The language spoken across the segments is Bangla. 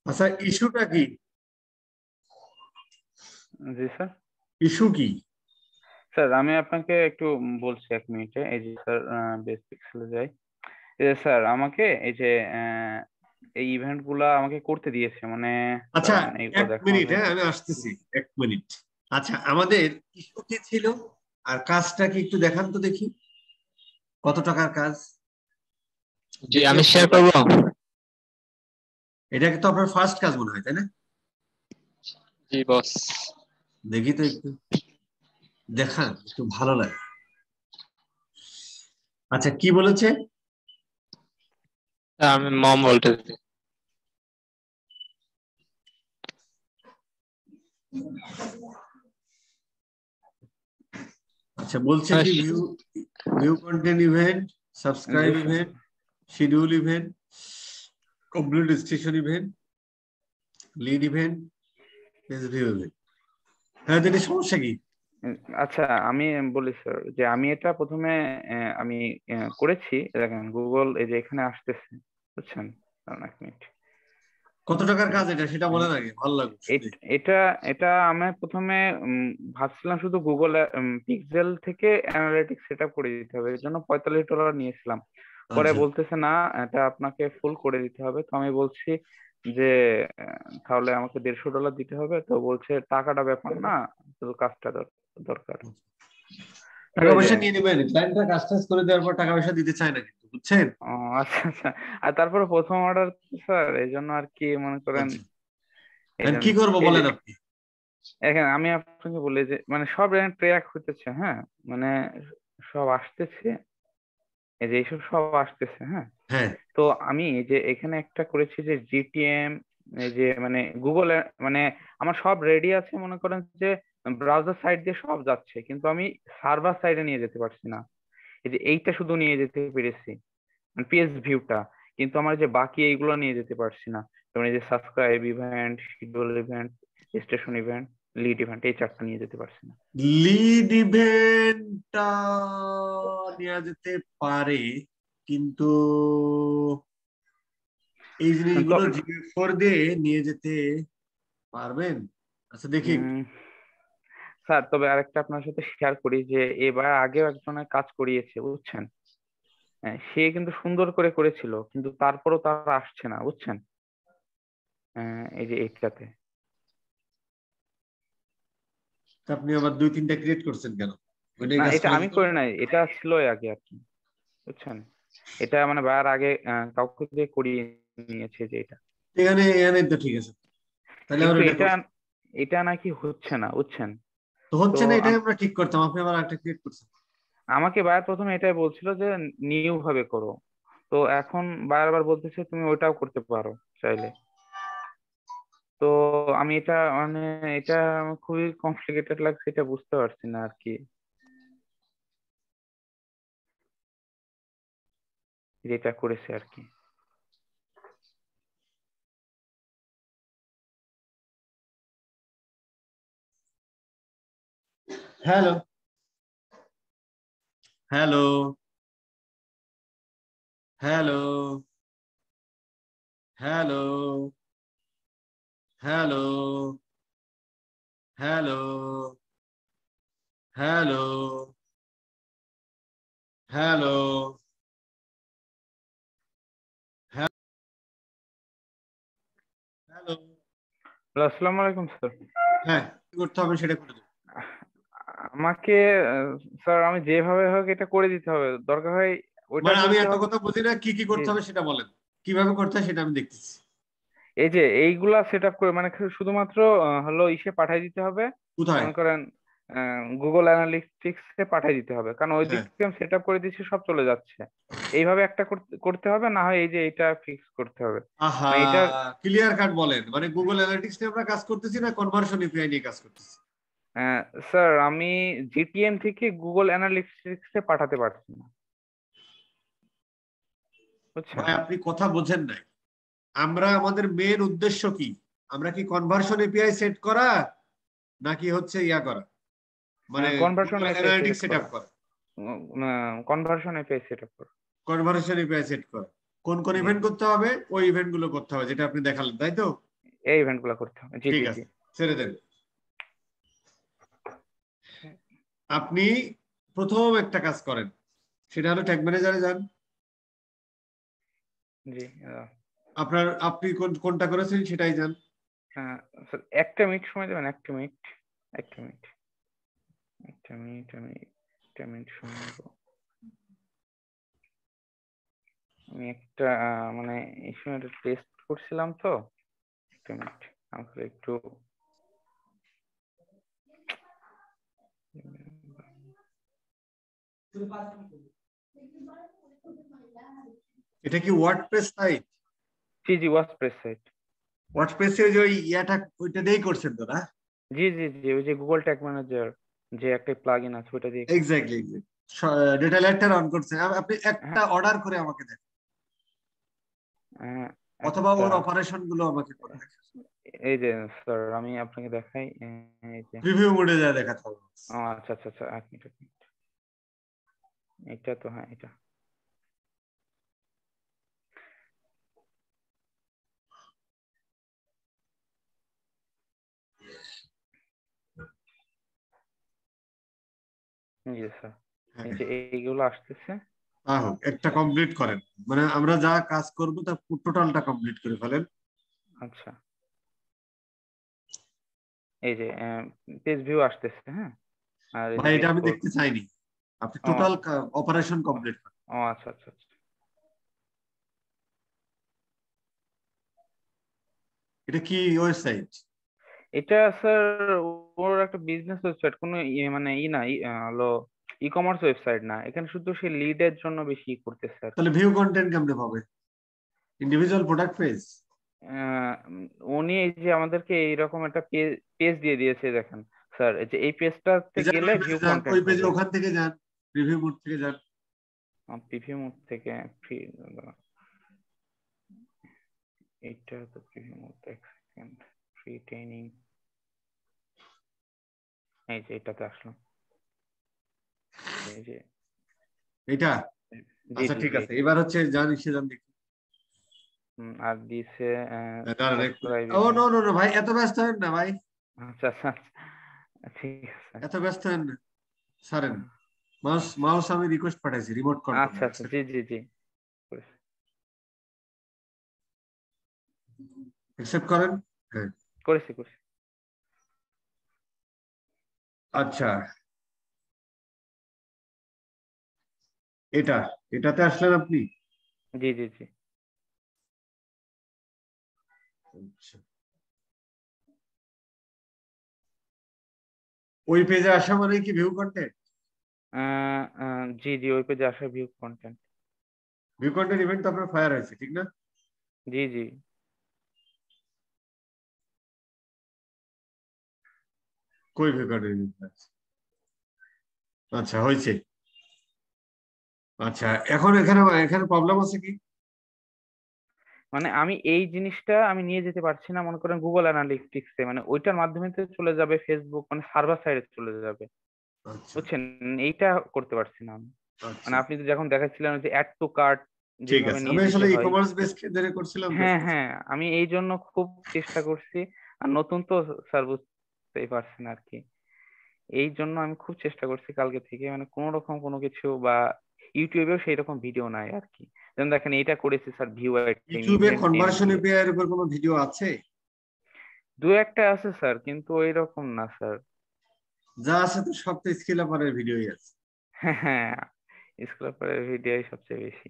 আচ্ছা, ইস্যুটা কি? জি স্যার। ইস্যু কি? স্যার আমি আপনাকে একটু বলছি 1 মিনিটে। এই যে স্যার বেস পিক্সেলে যাই। এই যে স্যার আমাকে এই যে এই ইভেন্ট গুলা আমাকে করতে দিয়েছে, মানে আচ্ছা, দাঁড়ান এইগুলো 1 মিনিট, দেখাবে। হ্যাঁ আমি আসতেছি, 1 মিনিট। আচ্ছা, আমাদের ইস্যু কি ছিল আর কাজটা কি একটু দেখান তো দেখি, কত টাকার কাজ? জি আমি শেয়ার করব। এটা তো আপনার ফার্স্ট কাজ মনে হয়, তাই না? জি বস। দেখি তো একটু দেখান, একটু ভালো লাগে। আচ্ছা, কি বলেছে? আমি মম বলতেছি। আচ্ছা, বলছে কি view view content event, subscribe জি sir. Event, schedule event, complete station event, lead event, page view event. হ্যাঁ, এটা সমস্যা কি? আচ্ছা আমি বলি স্যার যে আমি এটা প্রথমে আমি করেছি। দেখেন গুগল এই যে এখানে আসতেছে, বুঝছেন? দাঁড়ান 1 মিনিট। কত টাকার কাজ এটা সেটা বলেন আগে, ভালো লাগবে শুনে। এটা এটা আমি প্রথমে ভাবছিলাম শুধু গুগল পিক্সেল থেকে অ্যানালিটিক্স সেট আপ করে দিতে হবে, এর জন্য $45 নিয়েছিলাম। পরে আচ্ছা, বলতেছে না, এটা আপনাকে ফুল করে দিতে হবে। তো আমি বলছি যে তাহলে আমাকে $150 দিতে হবে। তো বলছে টাকাটা ব্যাপার না, শুধু কাজটা দরকার। তো টাকা এই যে পয়সা নিয়ে নেবেন, ক্লায়েন্টরা কাজ টাজ করে দেওয়ার পর টাকা পয়সা দিতে চায় না কিন্তু, বুঝছেন? ও আচ্ছা আচ্ছা। আর তারপরে প্রথম অর্ডার স্যার, এই জন্য আর কি মনে করেন। আচ্ছা, এই এখন জন্য কি করবো এই যে বলেন আপনি? এখানে আমি আপনাকে বলি যে মানে সব ট্র্যাক হইতেছে, হ্যাঁ, মানে সব আসতেছে, এই যে এইসব সব আসতেছে, হ্যাঁ। হ্যাঁ, তো আমি এই যে এখানে একটা করেছি যে জিটিএম, এই যে মানে গুগল, মানে আমার সব রেডি আছে, মনে করেন যে ব্রাউজার সাইড দিয়ে সব যাচ্ছে, কিন্তু আমি সার্ভার সাইডে নিয়ে যেতে পারছি না। এই যে এইটা শুধু নিয়ে যেতে পেরেছি, পিএস ভিউটা, কিন্তু আমার যে বাকি এইগুলো নিয়ে যেতে পারছি না। যেমন এই যে subscribe event, schedule event, station event, lead event, এই 4টা নিয়ে যেতে পারছি না। লিড ইভেন্টটা নেওয়া যেতে পারে, কিন্তু এই তো জিনিসগুলো জিপি4 দিয়ে নিয়ে যেতে পারবেন? আচ্ছা, দেখি একটু। স্যার তবে আরেকটা আপনার সাথে শেয়ার করি যে এবার আগেও একজনের কাজ করিয়েছে, বুঝছেন? হ্যাঁ, সে কিন্তু সুন্দর করে করেছিল, কিন্তু তারপরও তার আসছে না, বুঝছেন? এই যে এইটাতে। তা আপনি আবার 2-3টা ক্রিয়েট করছেন কেন? ওইটাই না, কাজ এটা করা আমি যেত না? করে নাই, এটা ছিলই আগে আর কি, বুঝছেন? এটা মানে বার আগে কাউকে দিয়ে করিয়ে নিয়েছে যে এটা। এখানে এখানে তো ঠিক আছে, তাহলে আবার কিন্তু এটা এটা করছেন। এটা নাকি হচ্ছে না, বুঝছেন? তো তো হচ্ছে না, এটাই আমরা ঠিক করতাম, আপনি আবার একটা ক্রিয়েট করছেন। আমাকে বায়ার প্রথমে এটাই বলছিল যে নিউ ভাবে করো। তো এখন বারবার বলতেছে তুমি ওইটাও করতে পারো চাইলে। তো আমি এটা মানে এটা আমার খুবই কমপ্লিকেটেড লাগছে, এটা বুঝতে পারছি না আর কি, যেটা করেছে আর কি। Hello, hello, hello, hello, hello, hello, hello, hello, hello. আসসালামু আলাইকুম স্যার। হ্যাঁ, কি করতে হবে সেটা করে দেবো। আমাকে স্যার আমি যেভাবে হোক এটা করে দিতে হবে, দরকার হয় ওইটা মানে আমি করতে এত হবে। কথা বুঝি না, কি কি জি করতে জি। হবে সেটা বলেন, কিভাবে করতে হয় সেটা আমি দেখতেছি। এই যে এইগুলা সেট আপ করে মানে শুধুমাত্র হলো ইসে পাঠিয়ে দিতে হবে, কোথায়? মনে করেন গুগল অ্যানালিটিক্স এ পাঠিয়ে দিতে হবে, কারণ ওই দিক হ্যাঁ, থেকে আমি সেট আপ করে দিচ্ছি, সব চলে যাচ্ছে। এইভাবে একটা করতে হবে, না হয় এই যে এটা ফিক্স করতে হবে। আহা, মানে এটা ক্লিয়ার কাট বলেন, মানে গুগল অ্যানালিটিক্স নিয়ে আমরা কাজ করতেছি না কনভার্সন এপিআই নিয়ে কাজ করতেছি? স্যার আমি জিটিএম থেকে গুগল অ্যানালিটিক্স এ পাঠাতে পারছি না, বুঝছেন? ভাই, আপনি কথা বোঝেন নাই। আমরা আমাদের মেন উদ্দেশ্য কি? আমরা কি কনভার্সন এপিআই সেট করা, নাকি হচ্ছে ইয়া করা, মানে conversion Google API set analytics set করা। আপ করা? কনভার্সন এপিআই সেট আপ করা। কনভার্সন এপিআই সেট করা, কোন কোন জি ইভেন্ট করতে হবে, ওই ইভেন্ট গুলো করতে হবে যেটা আপনি দেখালেন, তাই তো? এই ইভেন্ট গুলো করতে হবে। জি ঠিক জি আছে, জি। ছেড়ে দেন। আপনি প্রথম একটা কাজ করেন, সেটা হলো ট্যাগ ম্যানেজারে যান। জি আপনি কোনটা করেছেন সেটাই যান। হ্যাঁ স্যার, একটা মিনিট সময় দেবেন, একটা মিনিট, একটা মিনিট, একটা মিনিট, আমি একটা মিনিট সময় নেবো। আমি একটা মানে এই সময় একটা টেস্ট করছিলাম তো, একটা মিনিট আমাকে একটু। এটা কি ওয়ার্ডপ্রেস সাইট? জি জি, ওয়ার্ডপ্রেস সাইট। ওয়ার্ডপ্রেসে যে ওই ইয়াটা ওইটা দিয়েই করছেন তো না? জি জি জি, ওই যে গুগল ট্যাগ ম্যানেজার যে একটা প্লাগইন আছে ওটা দিয়ে। এক্স্যাক্টলি, ডেটা লেয়ারটা অন করছেন। আপনি হ্যাঁ একটা অর্ডার করে আমাকে দেন, হ্যাঁ, অথবা একটা ওর অপারেশন গুলো আমাকে করে দেখান। এই যে স্যার আমি আপনাকে দেখাই, এই যে। প্রিভিউ মোডে যা দেখাতে হবে। ও আচ্ছা আচ্ছা আচ্ছা, এক মিনিট এক মিনিট। এটা তো হ্যাঁ, এটা জি স্যার, এই হ্যাঁ, যে এইগুলো আসতেছে। তা হোক, একটা আচ্ছা কমপ্লিট করেন। মানে আমরা যা কাজ করব তা টোটালটা কমপ্লিট করে ফেলেন। আচ্ছা, এই যে পেজ ভিউ আসতেছে, হ্যাঁ। আর ভাই এদিকে এটা আমি স্ক্রল। দেখতে চাইনি, আপনি ও টোটাল অপারেশন কমপ্লিট করেন। ও আচ্ছা আচ্ছা আচ্ছা। এটা কি ওয়েবসাইট? এটা স্যার ওর একটা বিজনেস ওয়েবসাইট, কোনো মানে না হলো ই কমার্স ওয়েবসাইট না, এখানে শুধু সে লিডের জন্য বেশি করতেছে আর তাহলে কি। ভিউ কন্টেন্ট কেমনে পাবে? Individual product page? আহ, উনি এই যে আমাদেরকে এইরকম একটা পেজ দিয়ে দিয়েছে, দেখেন স্যার, এই যে এই পেজটাতে যান গেলে ওই ভিউ পেজে যান, ওই কন্টেন্ট পেজে হবে। ওখান থেকে যান, রিভিউ মোড থেকে যান। প্রিভিউ মোড থেকে ফ্রি, এইটা তো প্রিভিউ মোড, এক সেকেন্ড, ফ্রি ট্রেনিং, এই যে এটাতে আসলাম, এই যে। এটা জি আচ্ছা জি ঠিক জি, আছে, এবার হচ্ছে যান ইসে যান দেখি। আর দিছে দাঁড়ান একটু। সাবস্ক্রাইব ও নো ইভেন্ট। নো নো ভাই, এত ব্যস্ত হেন না ভাই, আচ্ছা আচ্ছা আচ্ছা, ঠিক আছে। এত ব্যস্ত হেন না, ছাড়েন। মাউস মাউস আমি রিকোয়েস্ট পাঠাইছি, রিমোট কন্ট্রোল আচ্ছা আচ্ছা, জি জি জি, করেছি। অ্যাকসেপ্ট করেন। হ্যাঁ, করেছি করেছি। আচ্ছা, এটা এটাতে আসলেন আপনি। জি জি জি। আচ্ছা। ওই পেজে আসা মানে কি ভিউ কন্টেন্ট? জি জি, ওই পেজে আসা view content. View content event তো আপনার ফায়ার হয়েছে ঠিক না? জি জি। কই ভিউ কন্টেন্ট ইভেন্ট? আচ্ছা হয়েছে। আচ্ছা, এখন এখানে এখানে প্রবলেম আছে কি? মানে আমি এই জিনিসটা আমি নিয়ে যেতে পারছি না, মনে করেন গুগল অ্যানালিটিক্সে, মানে ওইটার মাধ্যমে তো চলে যাবে ফেসবুক, মানে সার্ভার সাইডে চলে যাবে, আচ্ছা বুঝছেন? এইটা করতে পারছি না আমি। মানে আচ্ছা, আপনি তো যখন দেখাচ্ছিলেন যে অ্যাড টু কার্ট ঠিক যেভাবে আছে। আমি নিয়ে যেতে আসলে ই হয়। কমার্স বেস ধরে করছিলাম তো। হ্যাঁ হ্যাঁ, আমি এই জন্য খুব চেষ্টা করছি, আর নতুন তো স্যার বুঝতেই পারছেন আর কি, এই জন্য আমি খুব চেষ্টা করছি কালকে থেকে, মানে কোনো রকম কোনো কিছু বা ইউটিউবেও সেই রকম ভিডিও নাই আর কি। যেমন দেখেন এইটা করেছি স্যার, ভিউ আইটেম, ইউটিউবে ইভেন্ট নেম কনভার্সন দিয়ে। এপিআই এর উপর কোনো ভিডিও আছে? দু একটা আছে স্যার, কিন্তু ওই রকম না স্যার। যা আছে তো সব তো স্কিল আপারের ভিডিওই আছে। হ্যাঁ হ্যাঁ, স্ক্রাপারের ভিডিওই সবচেয়ে বেশি।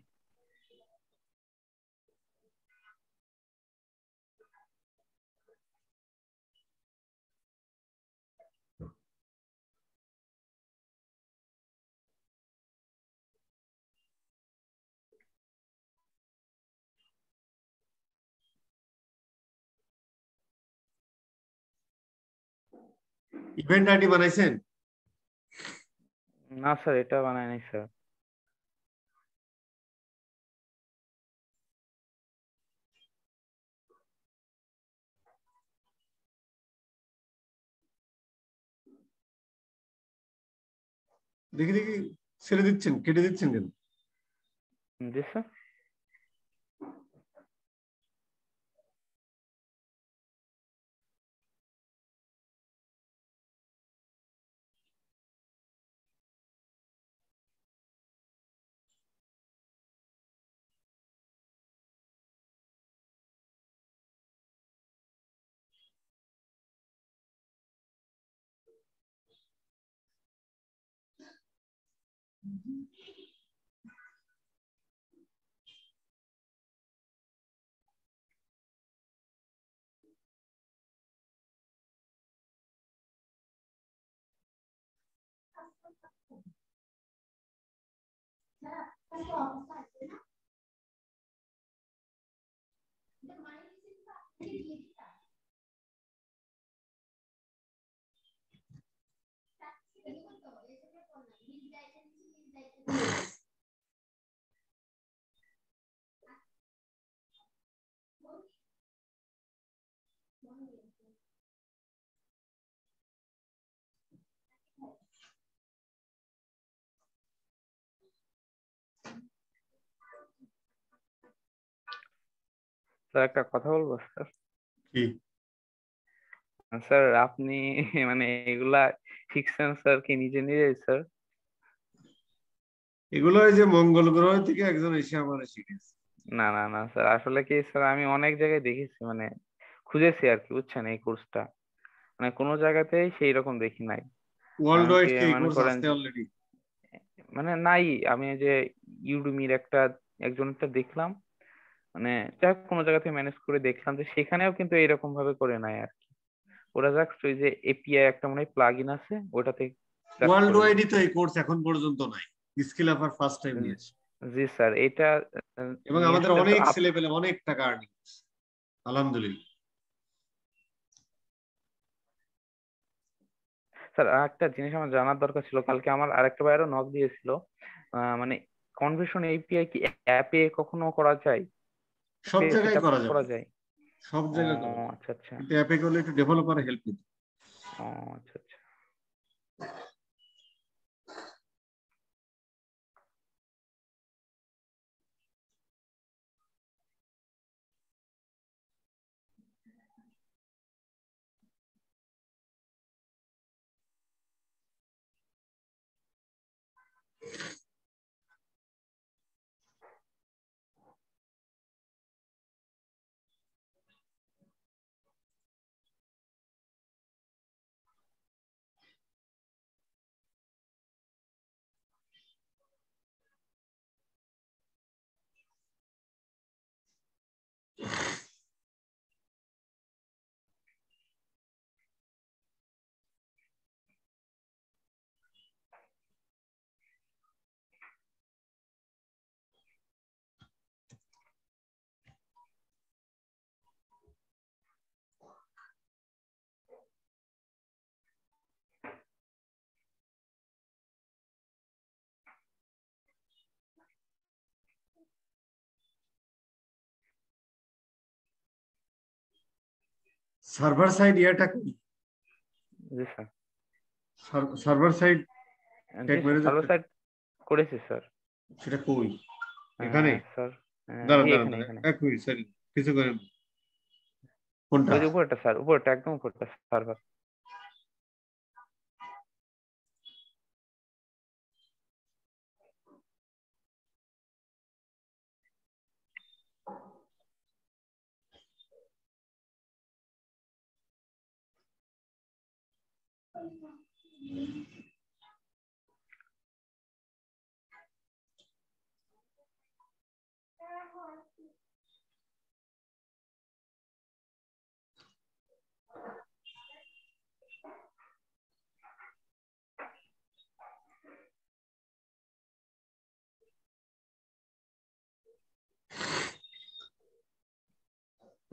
ইভেন্ট আইডি বানাইছেন? না স্যার, এটা বানায় নাই স্যার। দেখি দেখি, ছেড়ে দিচ্ছেন, কেটে দিচ্ছেন কেন? জি স্যার। স্যার একটা কথা বলবো স্যার? কি? স্যার আপনি মানে এগুলা শিখছেন স্যার কি নিজে নিজে স্যার? এগুলো এই যে মঙ্গল গ্রহ থেকে একজন এসে আমার শিখেছে। না না না স্যার, আসলে কি স্যার আমি অনেক জায়গায় দেখেছি, মানে খুঁজেছি আর কি, বুঝছেন, এই কোর্সটা মানে কোনো জায়গাতেই সেই রকম দেখি নাই। ওয়ার্ল্ড এমনকি ওয়াইড কি এই মনে কোর্স করেন আছে অলরেডি? মানে নাই। আমি এই যে ইউডুমির একজনটা দেখলাম, মানে যাক কোনো জায়গা থেকে ম্যানেজ করে দেখলাম যে সেখানেও কিন্তু এরকম ভাবে করে নাই আর কি। ওরা জাস্ট ওই যে এপিআই একটা মনে হয় প্লাগ ইন আছে, ওটাতে জাস্ট ওয়ার্ল্ড করে ওয়াইডই তো দিচ্ছে। এই কোর্স এখন পর্যন্ত নাই। স্কিল আপার ফার্স্ট টাইম নিয়েছে জি স্যার, এটা এবং নিয়ে আমাদের আসলে তো অনেক ছেলে পেলে অনেক টাকা আর্নিং আলহামদুলিল্লাহ। স্যার আর একটা জিনিস আমার জানার দরকার ছিল, কালকে আমার আরেকটা ভাইয়েরও নক দিয়েছিল, মানে কনভার্সন এপিআই কি অ্যাপে কখনো করা যায়? সব অ্যাপে সেট জায়গায় আপ করা যাবে, করা যায়? সব ও জায়গায় করা যাবে, আচ্ছা আচ্ছা। কিন্তু অ্যাপে করলে একটু ডেভেলপার হেল্প নিতে। ও আচ্ছা আচ্ছা। সার্ভার সাইড ইয়াটা কই? জি স্যার। সার্ভার সাইড জি ট্যাগ স্যার, সার্ভার ম্যানেজারটা সাইড করেছি স্যার। সেটা কই? এখানে? স্যার দাঁড়ান এই দাঁড়ান এখানে দাঁড়ান এখানে। এক মিনিট স্যার, কিছু করেন না। কোনটা? ওই যে উপরটা স্যার, উপরটা একদম উপরটা সার্ভার।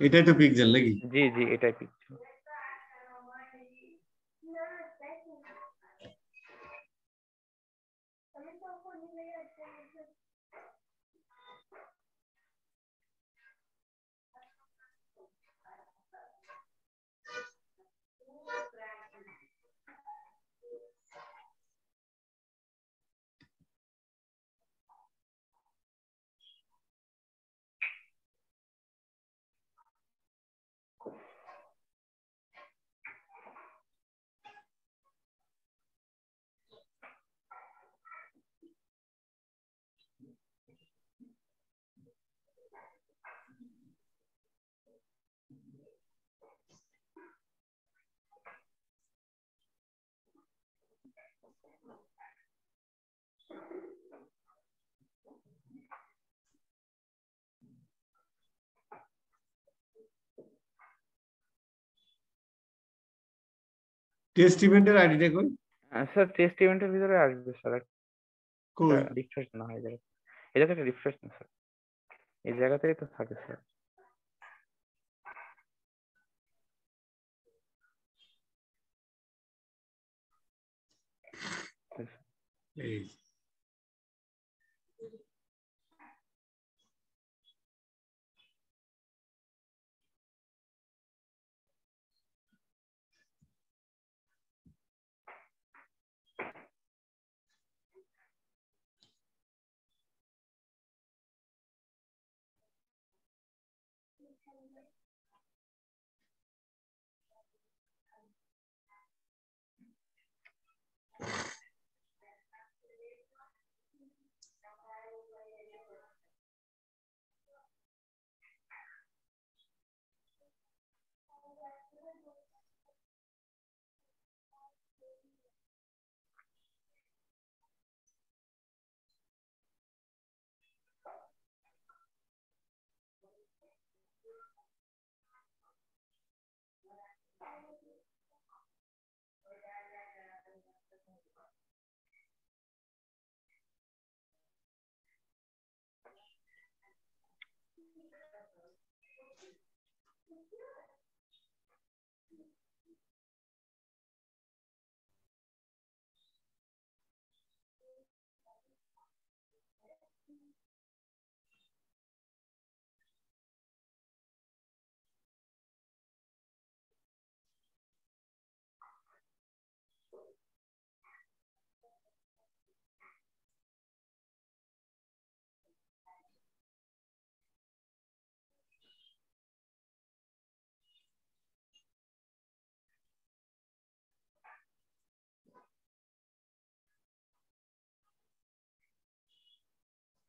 এটাই তো পিক্সেল নাকি? জি জি, এটাই পিকচার। টেস্ট ইভেন্টের আইডিটা কই? স্যার টেস্ট ইভেন্টের ভিতরে আসবে স্যার, কই? রিফ্রেশ না হয় জায়গা, এই জায়গাটা রিফ্রেশ না স্যার, এই জায়গাতেই তো থাকে স্যার। এই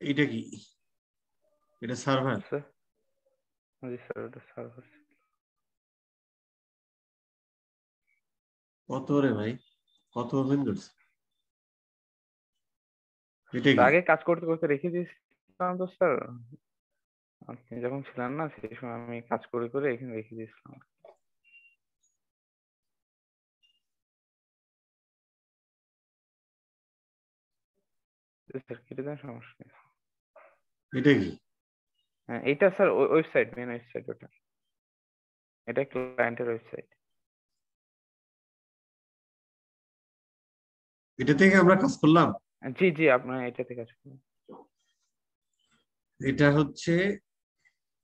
এইটা কি? এটা সার্ভার? স্যার জি স্যার, ওটা সার্ভার। কত রে ভাই, কত ওপেন করছে? এটা কি? আগে কাজ করতে করতে রেখে দিয়েছিলাম তো স্যার, আপনি যখন ছিলেন না সেই সময় আমি কাজ করে করে এখানে রেখে দিয়েছিলাম। স্যার কেটে দেন, সমস্যা নেই। এটা কি? হ্যাঁ এটা স্যার ওয়েবসাইট, মেন ওয়েবসাইট ওটা, এটা ক্লায়েন্টের ওয়েবসাইট। এটা থেকে আমরা কাজ করলাম? জি জি, আপনার এটাতে কাজ করুন। এটা হচ্ছে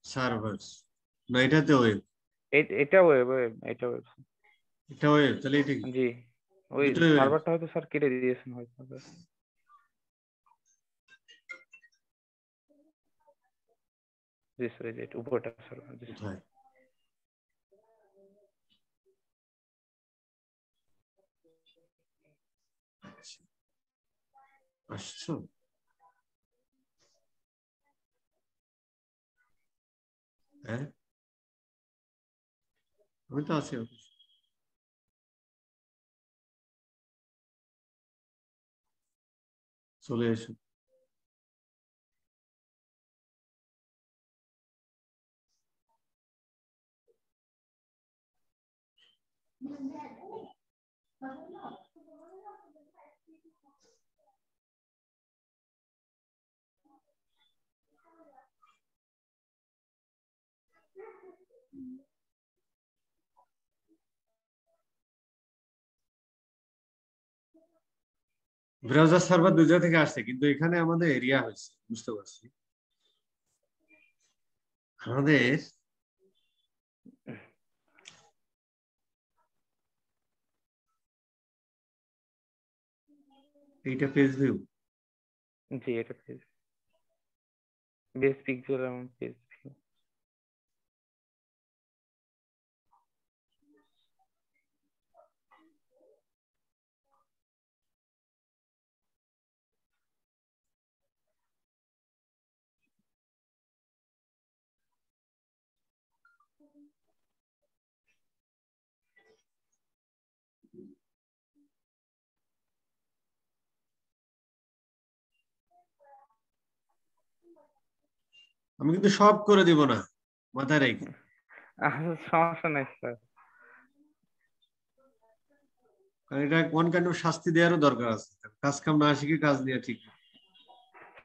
সার্ভার না, এটাতে ওয়েব? এটা ওয়েব, এটা ওয়েব। এটা ওয়েব, তাহলে এটা কি? জি, ওই দুটোই ওয়েব। সার্ভারটা হয়তো স্যার কেটে দিয়েছেন হয়তো। জি স্যার, এই যে এটা উপরটা সার্ভার। জি স্যার। কোথায়? আসছো? হ্যাঁ আমি তো আছি। চলে এসো। ব্রাউজার সার্ভার দুই জায়গা থেকে আসছে, কিন্তু এখানে আমাদের এরিয়া হয়েছে, বুঝতে পারছি। আমাদের এইটা পেজ ভিউ। জি এটা পেজ, বেস পিক্সেল এবং পেজ ভিউ। আমি কিন্তু সব করে দিব না, মাথায় রেখে। সমস্যা নেই স্যার। কারণ এটা কোন কাণ্ড শাস্তি দেওয়ারও দরকার আছে, কাজ কাম না শিখে কাজ নিয়ে ঠিক না।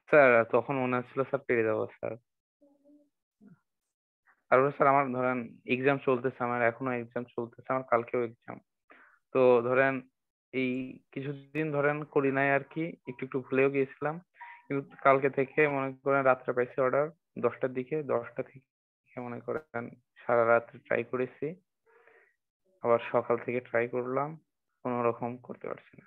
স্যার তখন মনে হচ্ছিল স্যার পেরে যাবো স্যার। তারপরে স্যার আমার ধরেন এক্সাম চলতেছে, আমার এখনো এক্সাম চলতেছে, আমার কালকেও এক্সাম। তো ধরেন এই কিছুদিন ধরেন করি নাই আর কি, একটু একটু ভুলেও গিয়েছিলাম। কিন্তু কালকে থেকে মনে করেন রাত্রে পাইছি অর্ডার 10টার দিকে, 10টা থেকে মনে করেন সারা রাত ট্রাই করেছি, আবার সকাল থেকে ট্রাই করলাম, কোনো রকম করতে পারছি না।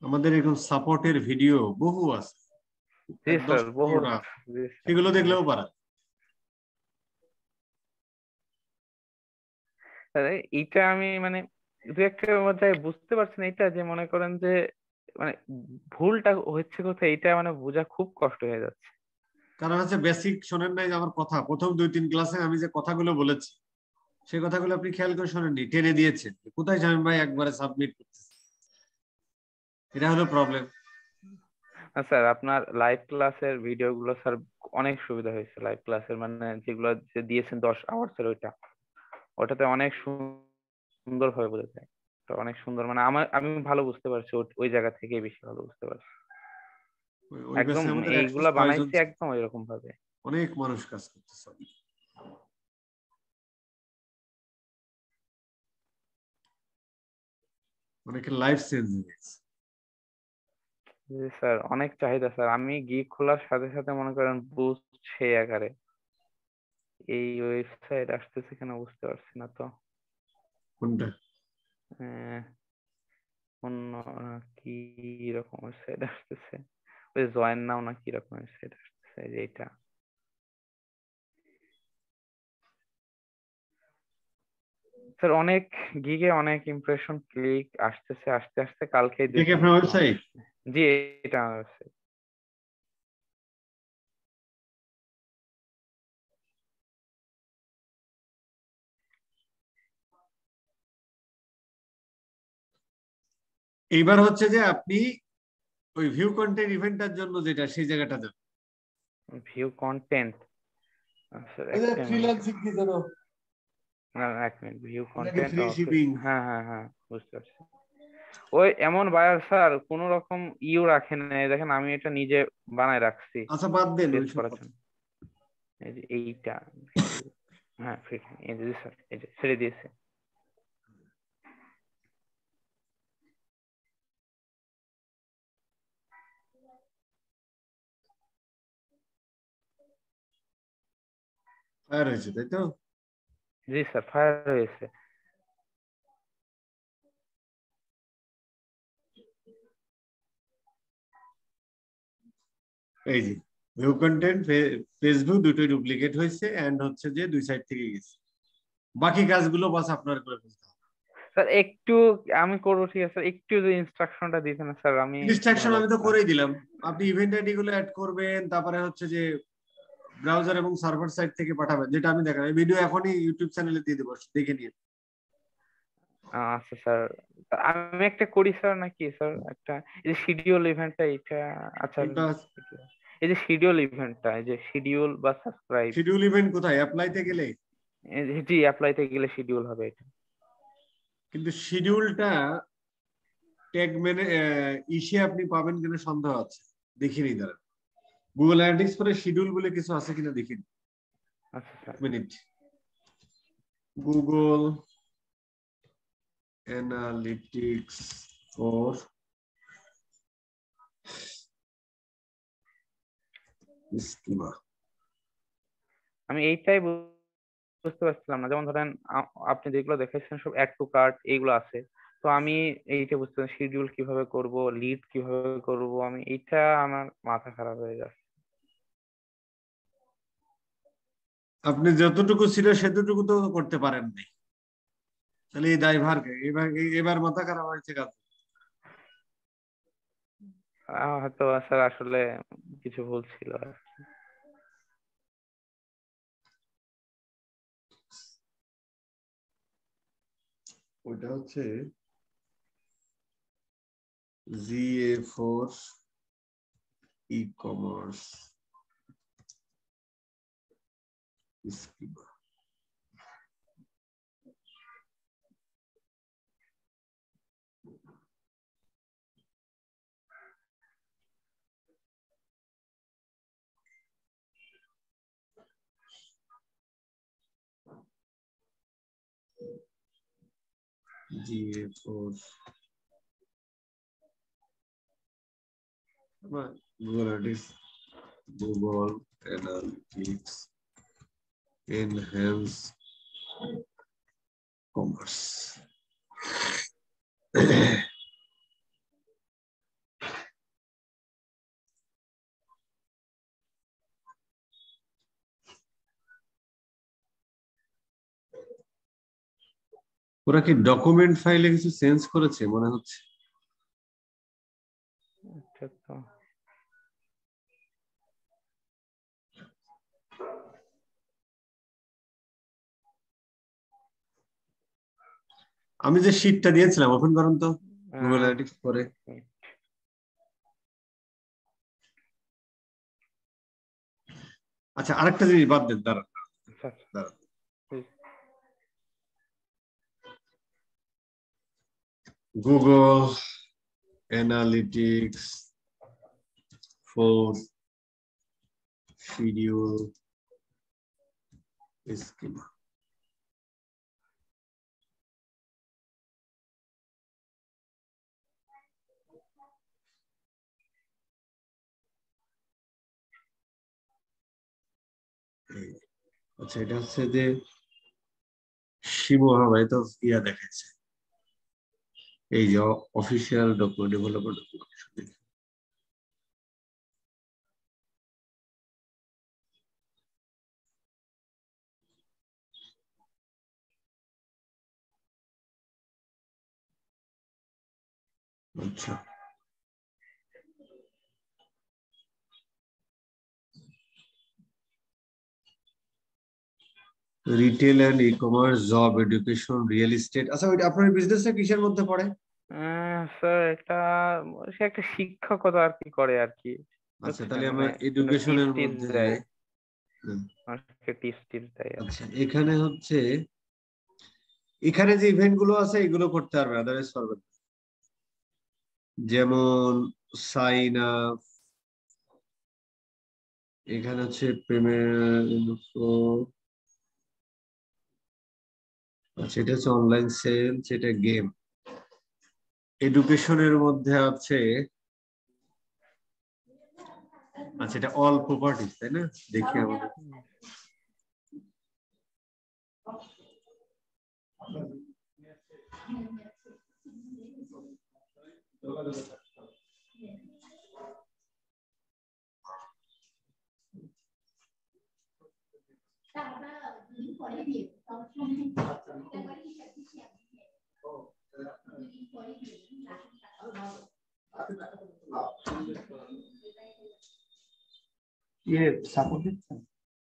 আমাদের এরকম সাপোর্টের ভিডিও বহু আছে, জি স্যার, বহুত। 10-15টা, জি স্যার, সেগুলো দেখলেও পারা। এইটা আমি মানে দু একটা মধ্যে বুঝতে পারছি না, এটা যে মনে করেন যে মানে ভুলটা হচ্ছে কোথায়, এটা মানে বোঝা খুব কষ্ট হয়ে যাচ্ছে। কারণ হচ্ছে বেসিক শোনেন নাই যে আমার কথা, প্রথম 2-3 ক্লাসে আমি যে কথাগুলো বলেছি সেই কথাগুলো আপনি খেয়াল করে শোনেননি, টেনে দিয়েছেন। কোথায় জানেন ভাই একবারে সাবমিট করতেছে, এটা হলো প্রবলেম। স্যার আপনার লাইভ ক্লাসের ভিডিও গুলো স্যার অনেক সুবিধা হয়েছে, লাইভ ক্লাসের মানে যেগুলো যে দিয়েছেন 10 আওয়ার্স এর ওইটা, ওটাতে অনেক সুন্দর ভাবে বোঝা যায়। তো অনেক সুন্দর, মানে আমি ভালো বুঝতে পারছি, ওই জায়গা থেকে বেশি ভালো বুঝতে পারছি। ওই একদম ব্যাচে আমাদের এইগুলা 106 জন বানাইছি ছিল, একদম এরকম ভাবে। অনেক মানুষ কাজ করতেছে, অনেকের লাইফ চেঞ্জ হয়ে গেছে। জি স্যার, অনেক চাহিদা স্যার, আমি গিগ খোলার সাথে সাথে মনে করেন বুঝছে আকারে এই ওয়েবসাইট আসতেছে কেন বুঝতে পারছি না তো। কোনটা? আহ, অন্য কি রকম ওয়েবসাইট আসতেছে, ওই জয়েন নাও না কি রকম ওয়েবসাইট আসতেছে, এই যে এটা। স্যার অনেক গিগে অনেক ইমপ্রেশন ক্লিক আসতেছে, আস্তে আস্তে কালকে দেখে 200 আপনার মতো ওয়েবসাইট? আসছে। জি, এটা আমার website। এইবার হচ্ছে যে আপনি ওই ভিউ কন্টেন্ট ইভেন্টটার জন্য যেটা, সেই জায়গাটা যাবেন। ভিউ কন্টেন্ট, স্যার ওই যে একটা মিনিট, ফ্রিল্যান্সিং কি জানো, না এক মিনিট, ভিউ নাকি কন্টেন্ট, ফ্রি ওকে। শিপিং? হ্যাঁ হ্যাঁ হ্যাঁ, বুঝতে পারছি। ওই এমন বায়ার স্যার কোন রকম ইউ রাখেন না, এই দেখেন আমি এটা নিজে বানায় রাখছি আচ্ছা বাদ দেন সেল ওইসব করার কথা। জন্য। এই যে এইটা view, হ্যাঁ ফিট, এই যে স্যার এই যে ছেড়ে দিয়েছে। ফায়ার হয়েছে তাই তো? জি স্যার, ফায়ার হয়েছে। এই যে ভিউ কন্টেন্ট, ফেসবুক দুটোই ডুপ্লিকেট হয়েছে, এন্ড হচ্ছে যে দুই সাইড থেকে গেছে। বাকি কাজগুলো বাস আপনার করে ফেলতে হবে। স্যার একটু আমি করবো, ঠিক আছে, একটু যদি ইনস্ট্রাকশনটা দিতেন না স্যার, আমি মনে ইনস্ট্রাকশন আমি তো করতাম। করেই দিলাম। আপনি ইভেন্ট আইডি গুলো অ্যাড করবেন, তারপরে হচ্ছে যে ব্রাউজার এবং সার্ভার সাইড থেকে পাঠাবেন, যেটা আমি দেখালাম। এই ভিডিও এখনই ইউটিউব চ্যানেলে দিয়ে দেবো, দেখে নিন। আচ্ছা স্যার, আমি একটা করি স্যার নাকি স্যার একটা, এই যে শিডিউল ইভেন্টটা এটা। আচ্ছা, কোনটা? এই যে শিডিউল ইভেন্টটা, এই যে শিডিউল বা সাবস্ক্রাইব, শিডিউল ইভেন্ট কোথায়? অ্যাপ্লাইতে গেলে। জি অ্যাপ্লাইতে গেলে শিডিউল হবে এটা। কিন্তু শিডিউলটা ট্যাগ মেনে ইসে আপনি পাবেন কিনা সন্দেহ আছে, দেখিনি দাঁড়া। গুগল অ্যানালিটিক্স পরে শিডিউল বলে কিছু আছে কিনা দেখিনি। আচ্ছা sir. Minute, Google analytics for schema. আমি এইটাই বুঝতে পারছিলাম না, যেমন ধরেন আপনি যেগুলো দেখাচ্ছেন সব অ্যাড টু কার্ট এইগুলো আছে, তো আমি এইটা বুঝতে শিডিউল কিভাবে করব, লিড কিভাবে করব, আমি এইটা আমার মাথা খারাপ হয়ে যাচ্ছে। আপনি যতটুকু ছিল সেতটুকু তো করতে পারেন নাই, তাহলে এই দায়ভার কে? এবার এবার মাথা খারাপ হয়েছে কাজ। হয়তো স্যার আসলে কিছু ভুল ছিল আর কি। ওইটা হচ্ছে GA4 ecommerce schema. GA4 Google Analytics Enhance Commerce। ওরা কি ডকুমেন্ট ফাইলে কিছু চেঞ্জ করেছে মনে হচ্ছে? আমি যে শীটটা দিয়েছিলাম ওপেন করুন তো গুগল অ্যানালিটিক্স করে। আচ্ছা আরেকটা জিনিস বাদ দেন, দাঁড়ান দাঁড়ান। Google analytics for schedule schema. আচ্ছা এটা হচ্ছে যে শিমুহা ভাই তো ইয়া দেখাচ্ছে, এই যে অফিসিয়াল ডকুমেন্ট ডেভেলপার ডকুমেন্ট। আচ্ছা retail and ecommerce, job, education, real estate. আচ্ছা ওইটা আপনার বিজনেসটা কিসের মধ্যে পড়ে? স্যার এটা সে একটা শিক্ষকতা আর কি করে আর কি। আচ্ছা তাহলে আমরা এডুকেশনের মধ্যে যাই। আচ্ছা এখানে হচ্ছে এখানে যে ইভেন্ট গুলো আছে এগুলো করতে পারবে, আদারওয়াইজ পারবে না। যেমন সাইন আপ, এখানে হচ্ছে পেমেন্ট ইনফো, আচ্ছা এটা হচ্ছে অনলাইন সেল, সেটা গেম। এডুকেশনের মধ্যে আছে, আচ্ছা এটা অল প্রপার্টিজ তাই না? দেখি আমাদের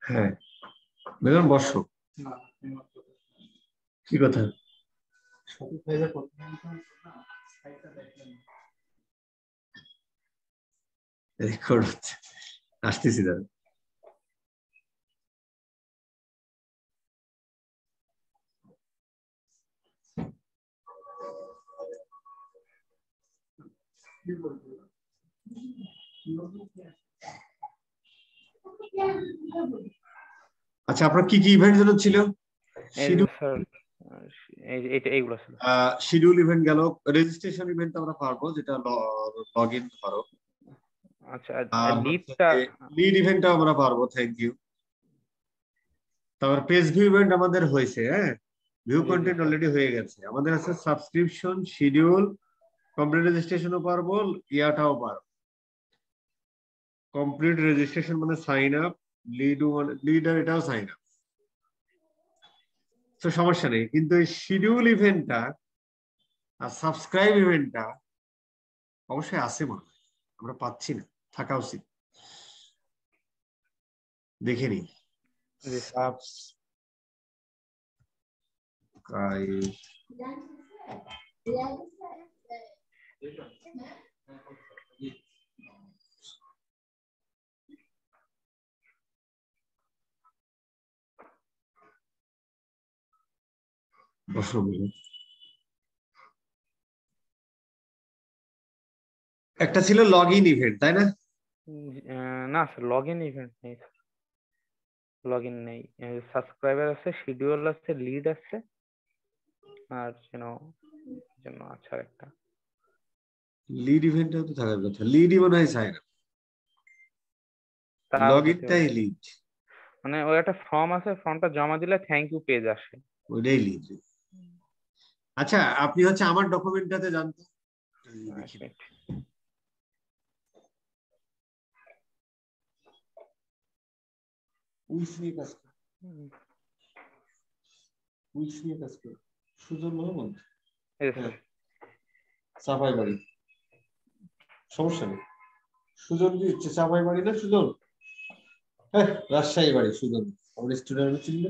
হ্যাঁ বেগম বসো। কি কথা? রেকর্ড হচ্ছে, আসতেছি দাদা। আচ্ছা আপনার কি কি ইভেন্ট যেন ছিল? শিডিউল ইভেন্ট গেল, রেজিস্ট্রেশন ইভেন্ট আমরা পারবো যেটা লগ ইন করো। আচ্ছা লিড ইভেন্টটা আমরা পারবো, থ্যাংক ইউ। তারপর পেজ ভিউ ইভেন্ট আমাদের হয়েছে, হ্যাঁ ভিউ কন্টেন্ট অলরেডি হয়ে গেছে। আমাদের আছে সাবস্ক্রিপশন, শিডিউল, কমপ্লিট রেজিস্ট্রেশনও পারবো, ইয়াটাও পারবো। কমপ্লিট রেজিস্ট্রেশন মানে সাইন আপ, লিডার এটাও সাইন আপ, তো সমস্যা নেই। কিন্তু এই শিডিউল ইভেন্টটা আর সাবস্ক্রাইব ইভেন্টটা অবশ্যই আছে মনে হয়, আমরা পাচ্ছি না, থাকা উচিত। দেখে নি সাবস্ক্রাইব অসম্ভব। একটা ছিল লগ ইন ইভেন্ট, তাই না? না স্যার, লগ ইন ইভেন্ট নেই, লগ ইন নেই। সাবস্ক্রাইবার আছে, শিডিউল আছে, লিড আছে, আর যেন আছে একটা লিড ইভেন্টটাও তো থাকার কথা, লিডই মনে হয় চায় না, তাও লগ হতে ইনটাই পারে। লিড, মানে ওই একটা ফর্ম আছে, ফর্মটা জমা দিলে থ্যাংক ইউ পেজ আসে। ওইটাই লিড। আচ্ছা আপনি হচ্ছে আমার ডকুমেন্টটাতে জানতো দেখি, উইস নিয়ে কাজ করে, উইস নিয়ে কাজ করে সুজন মোহাম্মদ, হ্যাঁ চাপাই বাড়ি, সমস্যা নেই। সুজন কি চাপাই বাড়ি না সুজন? হ্যাঁ রাজশাহী বাড়ি সুজন, আমার স্টুডেন্ট ছিল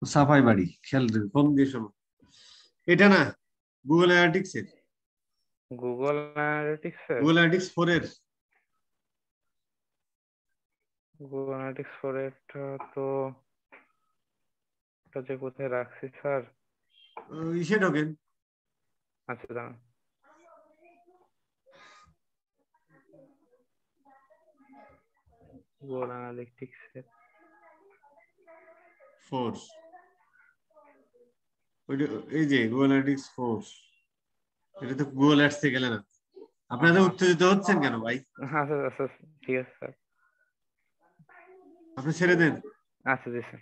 চাপাই বাড়ি। খেয়াল ফোন দিয়ে শোনো, এটা না গুগল অ্যানালিটিক্স এর, গুগল অ্যানালিটিক্স এর, গুগল অ্যানালিটিক্স 4 এর। গুগল অ্যানালিটিক্স 4 এরটা তো এটা যে কোথায় রাখছি স্যার। ইসে ঢোকেন, আচ্ছা দাঁড়ান, গুগল অ্যানালিটিক্স এর 4, ওইটা এই যে গুগল অ্যানালিটিক্স 4, এটা তো গুগল অ্যাডস এ গেলে না। আপনাদের উত্তেজিত হচ্ছেন কেন ভাই? আচ্ছা আচ্ছা, ঠিক আছে স্যার, আপনি ছেড়ে দেন। আচ্ছা জি স্যার।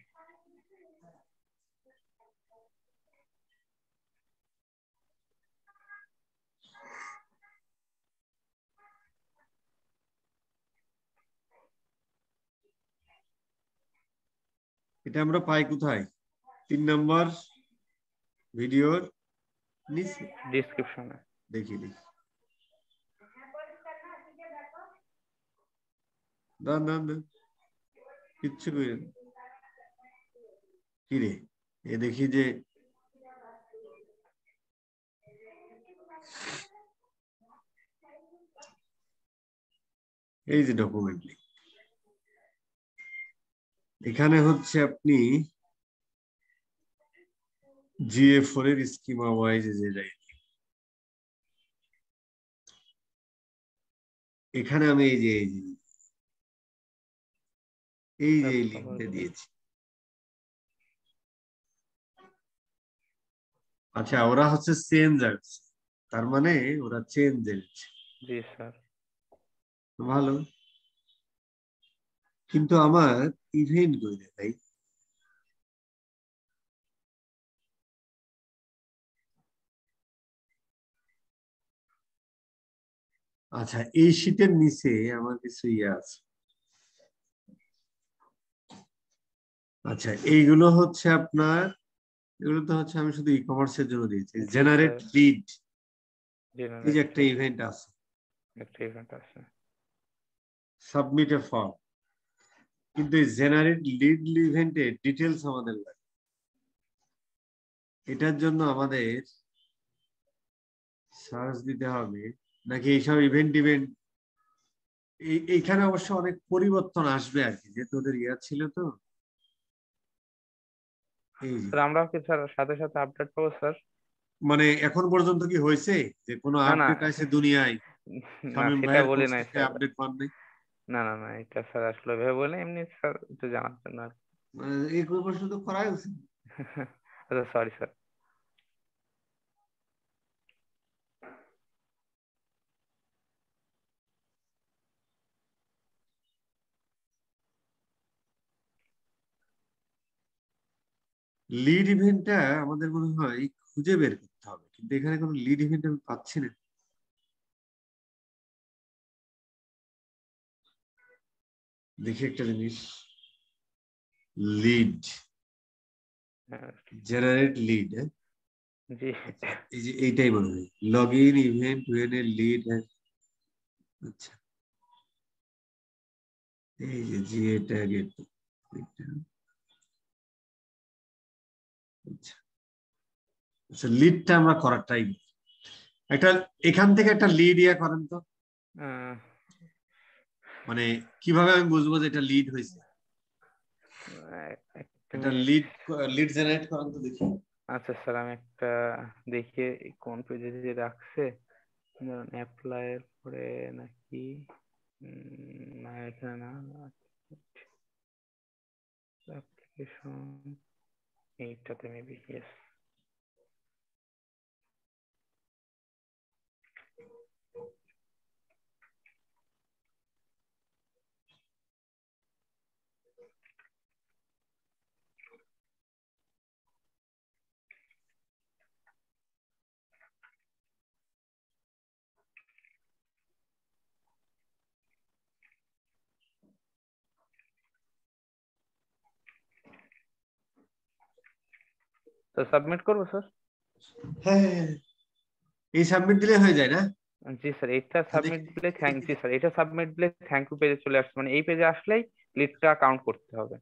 এটা আমরা পাই কোথায়? 3 নম্বর ভিডিওর নিচে ডেসক্রিপশনে দেখি দেখি, দান দান দান, কিচ্ছু করেন কি রে, এ দেখি যে এই যে ডকুমেন্ট, এখানে হচ্ছে আপনি GA4 এর স্কিমা ওয়াইজ যেটা, এখানে আমি এই যে লিঙ্কটা দিয়েছি। আচ্ছা ওরা হচ্ছে চেঞ্জার্স, তার মানে ওরা চেঞ্জ এনেছে, জি স্যার। ভালো। কিন্তু আমার ইভেন্ট কই রে ভাই? আচ্ছা এই শীটের নিচে আমার কিছু ইয়ে আছে। আচ্ছা এইগুলো হচ্ছে আপনার, এগুলো তো হচ্ছে আমি শুধু ই কমার্সের জন্য দিয়েছি। জেনারেট লিড, এই যে একটা ইভেন্ট আছে, একটা ইভেন্ট আছে, সাবমিট এ ফর্ম, কিন্তু এই জেনারেট লিড ইভেন্টের ডিটেলস আমাদের লাগে। এটার জন্য আমাদের সার্চ দিতে হবে নাকি এইসব ইভেন্ট এইখানে অবশ্য অনেক পরিবর্তন আসবে আর কি, যেহেতু ওদের ইয়া ছিল তো। এই স্যার আমরা কি স্যার সাথে সাথে আপডেট পাবো স্যার? মানে এখন পর্যন্ত কি হয়েছে যে কোনো না না আপডেট আছে দুনিয়ায়? না, শামীম সেটা ভাইয়ের বলি কোর্স নাই থেকে স্যার। আপডেট পান নাই? না না না, এটা স্যার আসলে ভেবে বলে এমনি স্যার একটু জানার জন্য আর মানে এই প্রশ্ন তো করাই উচিত। আচ্ছা সরি স্যার। লিড ইভেন্টটা আমাদের মনে হয় খুঁজে বের করতে হবে, কিন্তু এখানে কোনো লিড ইভেন্ট আমি পাচ্ছি না। দেখি একটা জিনিস, লিড, জেনারেট লিড, জি এই যে এইটাই মনে হয় log in event when a lead. আচ্ছা এই যে জিএ ট্যাগ, আচ্ছা আচ্ছা লিডটা আমরা করার ট্রাই করি। একটা এখান থেকে একটা লিড ইয়া করেন তো, মানে কিভাবে আমি বুঝবো যে এটা লিড হয়েছে? এটা লিড লিড জেনারেট করেন তো দেখি। আচ্ছা স্যার, আমি একটা দেখি কোন পেজে যে রাখছে, ধরুন অ্যাপ্লাই এর পরে নাকি, না এখানে না, অ্যাপ্লিকেশন এইটাতে মেবি, ইয়েস। তো সাবমিট করবো স্যার? হ্যাঁ হ্যাঁ, হ্যাঁ। এই সাবমিট দিলে হয়ে যায় না? জি স্যার, এটা সাবমিট দিলে জি স্যার, এটা সাবমিট দিলে থ্যাংক ইউ পেজে চলে আসছে, মানে এই পেজে আসলেই লিডটা কাউন্ট করতে হবে।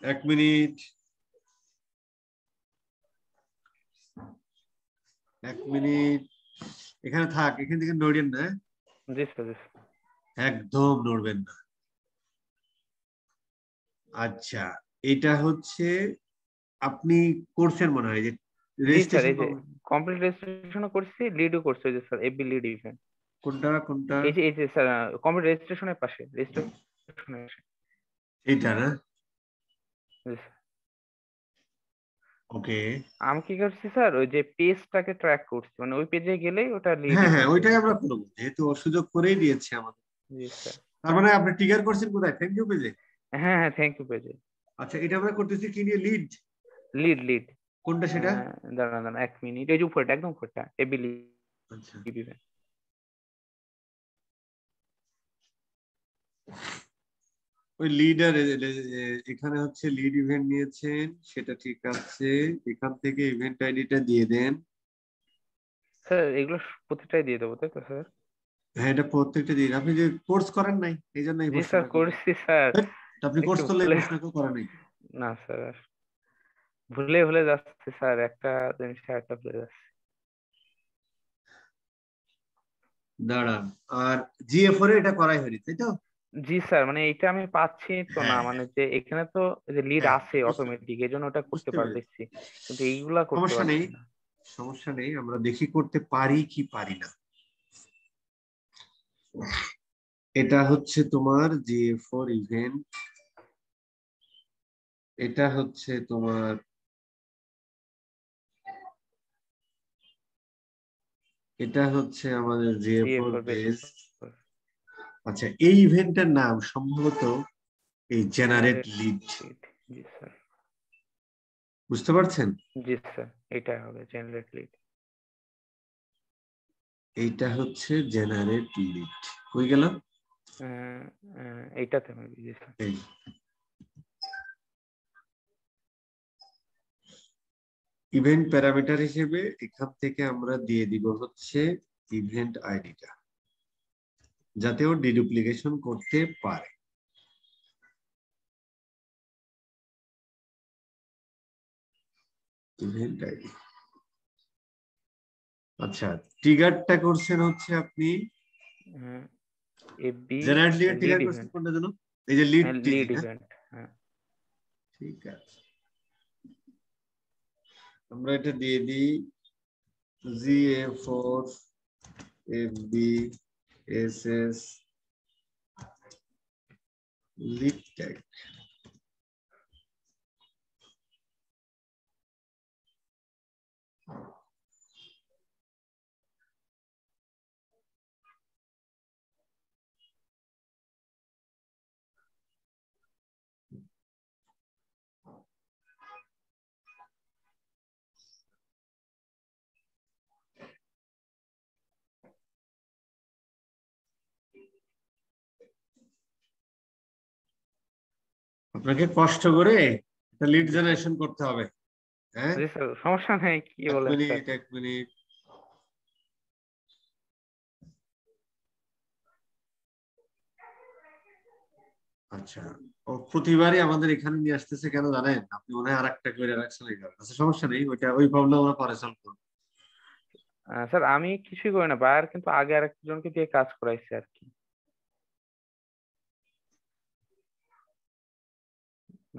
1 মিনিট, 1 মিনিট এখানে থাক, এখান থেকে নড়িয়েন না, জি স্যার, জি স্যার। একদম নড়বেন না। আচ্ছা, এটা হচ্ছে আপনি করছেন মনে হয় যে জি স্যার, রেজিস্ট্রেশন। এই যে কমপ্লিট রেজিস্ট্রেশনও করছি, লিডও করছি, ওই যে স্যার এফবি লিড ইভেন্ট। কোনটা কোনটা? এই যে স্যার, কমপ্লিট রেজিস্ট্রেশনের পাশে, রেজিস্ট্রেশনের পাশে। এইটা না? জি স্যার। ওকে। আমি কি করছি স্যার, ওই যে পেজটাকে ট্র্যাক করছি, মানে ওই পেজে গেলেই ওটা লিড হ্যাঁ হ্যাঁ, ইভেন্ট হয়ে ওইটাই যাবে। আমরা করবো, যেহেতু ও সুযোগ করেই দিয়েছে আমাদের। জি স্যার। তার মানে আপনি ট্রিগার করছেন কোথায়? থ্যাংক ইউ পেজে? হ্যাঁ হ্যাঁ, থ্যাংক ইউ পেজে। আচ্ছা, এটা আমরা করতেছি কি নিয়ে? লিড? Lead lead. কোনটা সেটা? দাঁড়ান দাঁড়ান 1 মিনিট, এই যে উপরটা, একদম উপরটা, এফবি লিড আচ্ছা, ইভেন্ট। ওই লিডার এখানে হচ্ছে লিড ইভেন্ট নিয়েছেন, সেটা ঠিক আছে। এখান থেকে ইভেন্ট আইডিটা দিয়ে দেন। স্যার এগুলো প্রতিটাই দিয়ে দেবো তাই তো স্যার? হ্যাঁ, এটা প্রত্যেকটা দিন। আপনি যে কোর্স করেন নাই, এই জন্য এই জি স্যার, প্রশ্নটা করলেন। করছি স্যার। আপনি একটু কোর্স করলে এই ভুলে, প্রশ্ন কেউ করে নাই। না স্যার, ভুলে ভুলে যাচ্ছে স্যার, একটা জিনিস একটা ভুলে যাচ্ছে। দাঁড়ান, আর জিএফ এটা করাই হয়নি তাই তো? জি স্যার, মানে এটা আমি পাচ্ছি তো না, হ্যাঁ মানে যে এখানে তো যে লিড হ্যাঁ, আছে বুঝতে অটোমেটিক, এই জন্য ওটা করতে বুঝতে পেরেছি। পারতেছি, কিন্তু এইগুলা করতে সমস্যা নেই, পারছি না। সমস্যা নেই, আমরা দেখি করতে পারি কি পারি না। এটা হচ্ছে তোমার জিএ4 ইভেন্ট, এটা হচ্ছে তোমার, এটা হচ্ছে আমাদের জিএ4 জিএফআর বেস। বেস। আচ্ছা, এই ইভেন্টের নাম সম্ভবত এই জেনারেট জেনারেট লিড। লিড। জি স্যার। বুঝতে পারছেন? জি স্যার, এটা হবে জেনারেট লিড। এইটা হচ্ছে জেনারেট লিড। হয়ে গেল? এইটাতে মেবি। জি স্যার। এই ইভেন্ট প্যারামিটার হিসেবে এখান থেকে আমরা দিয়ে দিব হচ্ছে ইভেন্ট আইডিটা, যাতে ও ডিডুপ্লিকেশন করতে পারে। Event ID. আচ্ছা, ট্রিগারটা করছেন হচ্ছে আপনি FB generate lead lead trigger করছেন ইভেন্ট। কোনটার জন্য? এই যে লিড টিজি লিড না? ইভেন্ট, হ্যাঁ। ঠিক আছে, আমরা এটা দিয়ে দিই GA4 FB SS lead tag. আপনাকে কষ্ট করে একটা লিড জি স্যার। জেনারেশন করতে হবে। হ্যাঁ, জি স্যার, সমস্যা নেই, কি এক বলেন স্যার। Minute 1 minute. আচ্ছা, ও প্রতিবারই আমাদের এখানে নিয়ে আসতেছে কেন জানেন? আপনি মনে হয় আরেকটা করে রাখছেন এই কারণে। আচ্ছা, সমস্যা নেই, ওইটা ওই প্রবলেম আমরা পরে সলভ করবো। স্যার আমি কিছুই করি না, বায়ার কিন্তু আগে আরেকজনকে দিয়ে কাজ করাইছে আর কি।